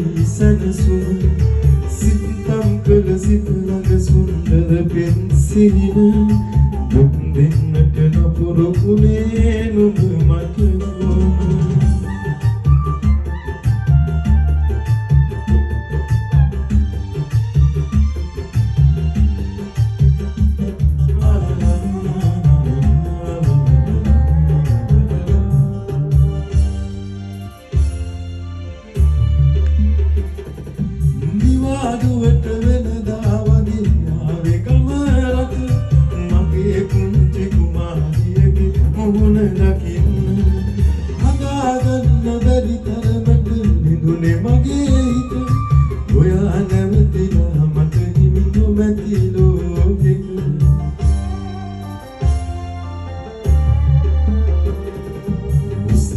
නොදෙයි සැනසුම සිතම් කළ සිත ළඟ සුන්දර පෙන්සිහින දුක් දෙන්නට නොපුරුකුනේ නුඹ මට අදුවට වෙනදා වගේ ආවේ ගමරට මගේ කුංචි කුමාරියගේ මුහුණ දකින්න හදාගන්න බැරි තරමට නිදුනේ මගේ හිත ඔයා නැවතිලා මට හිමි නොමැති ලෝකෙක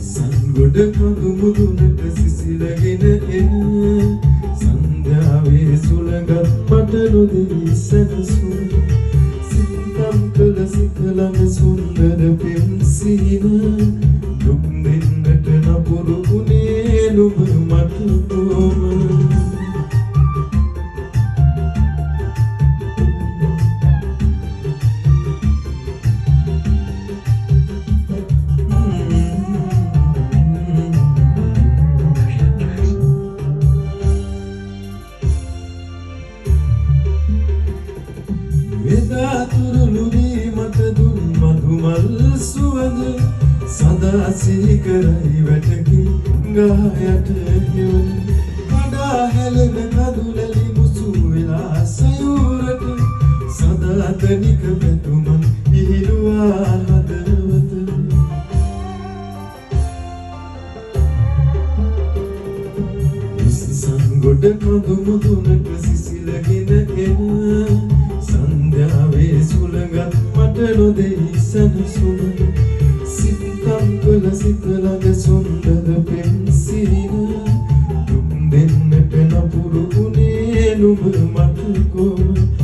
සංගොඩ කඳු මුදුනට සිසිලගෙන එන සන්ධ්‍යාවේ සුළඟත් මට නොදෙයි සැනසුම සිතම් කළ සිත ළඟ සුන්දර පෙම්සිහින දුක් දෙන්නට නපුරු වුණේ නුඹ මට කොහොම එදා තුරුළුවී මට දුන් මధుමල් සුවඳ සදා සිහි කරයි වැටකි ගහයට හෙවන කඩා හැලෙන කඳුලැලි මුසු වෙලා සයුරට සදා තනික පැතුමන් ඉහිලුවා හදවත සංගොඩ කඳු මුදුනට සිසිලගෙන එන සන්ධ්‍යාවේ සුළඟත් මට නොදෙයි සැනසුම සිතම් කළ සිත ළඟ සුන්දර පෙම්සිහින දුක් දෙන්නට නපුරු වුණේ නුඹ මට කොහොම